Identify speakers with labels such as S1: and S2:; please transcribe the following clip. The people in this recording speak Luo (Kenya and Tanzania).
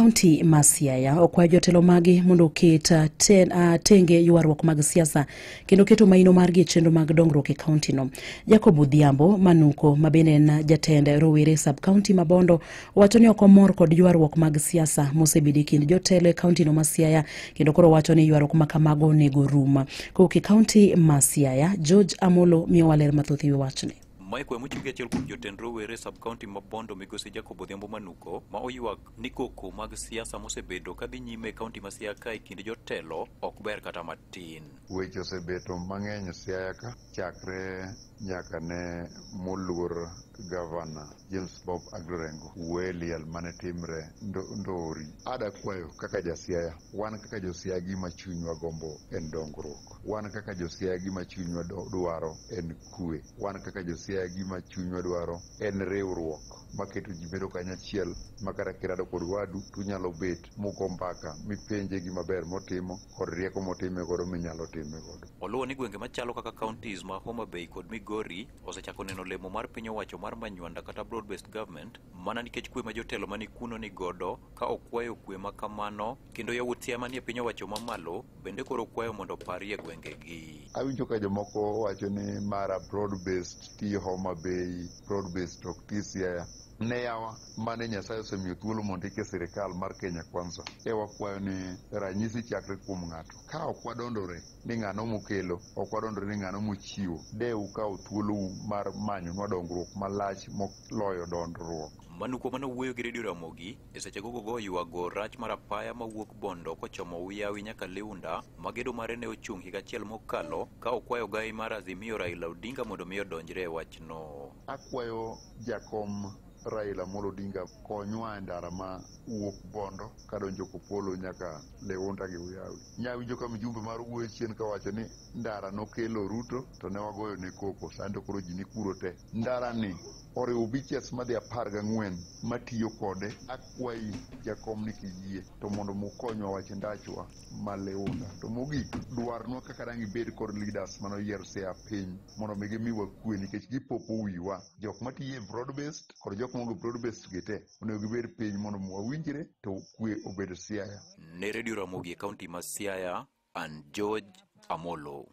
S1: kaunti ma Siaya okwayo jotelo magi mondo oket tenge ywaruok mag siasa kendo keto maino margi e chenro mag dongruok e kaunti no. Jacob Odhiambo Manuko ma bende en jatend rowere sub kaunti ma Bondo wacho ni ok omor kod ywaruok mag siasa mosebedo e kind jotelo e kaunti no ma Siaya kendo koro wacho ni ywaruok ma kamago onego rum. Kowuok e kaunti ma Siaya, George Amolo miyo waler mathoth ewi wachni.
S2: Maikwe mochungi achiel kuom jotend rowere sub county ma Bondo migosi Jacob Odhiambo Manuko ma oywak ni koko mag siasa mosebedo kadhi nyime e kaunti ma Siaya ka e kind jotelo ok ber kata matin.
S3: Weche osebedo mang'eny Siaya ka chakre nyaka ne moluor gavana James Bob Aglorengo Weliel mane timre Ndori. Ada kwayo kaka jasiaya, wan kaka josiaya gima chunywa gombo en dongruok. Wan kaka josiaya gima chunywa dwaro en kwe. Wan kaka josiaya gima chunywa dwaro en riwruok maketo ji bedo kanyachiel makata kirado kod wadu tunyalo bet mugo mbaka mipenje gima ber motimo kod rieko motime godo minyalo time godo.
S2: Oluwo ni gwenge machalo kaka counties ma Homa Bay kod Migori osechako neno lemo mar piny owacho mar manywanda kata broad based government mana nikech kwe ma jotelo mani kuno ni godo ka okwayo kwe ma kamano kendo yawuot Siaya manie piny owacho mamalo bende koro kwayo mondo parie gwengegi.
S3: Awinjo ka jomoko wacho ni mara broad based ti Homa Bay, broad based ok ti Siaya. Ne yawa mane Nyasaye osemiyo thuolo mondo ike sirikal mar Kenya Kwanza. Wakwayo ni ranyisi chakre kuom ng'ato. Ka ok wadondore ni ng'ano mokelo, ok wadondore ni ng'ano mochiwo, deu kawo thuolo mar manyo dongruok malach moloyo dondruok.
S2: Manuko mane wuoyo gi Radio Ramogi e seche gogo ywago rach mar apaya mawuok Bondo kochomo Uyawi nyaka Leunda magedo mare ne ochung' higa achiel mokalo ka okwayo gai mar Azimio Raila Odinga mondo miyo donjre e wachno.
S3: Akwayo jakom Raila Amolo Odinga konywa e ndara ma wuok Bondo kadonjo Kopolo nyaka Leunda gi Uyawi. Nyawinjo ka mjumbe mar wuoyo chien kawacho ni ndara nokelo Ruto to ne wagoyo ne koko sando koro ji ni kuro te. Ndara ni oriwo biches madhi 14 matiyo kode. Akwayi jakom ni kiyie to mondo mukonywa wach ndachwa ma Leunda. To mogik dwarnwa kaka dang ibed kod leaders mano yier Siaya piny mondo mi gimiwa kwe nikech gipopo wiwa. Jok matiye broad based kod jok mongo broad based gite onego gibed piny mondo wawinjre to kwe obed Siaya.
S2: Ne Radio Ramogi e kaunti ma Siaya, an George Amolo.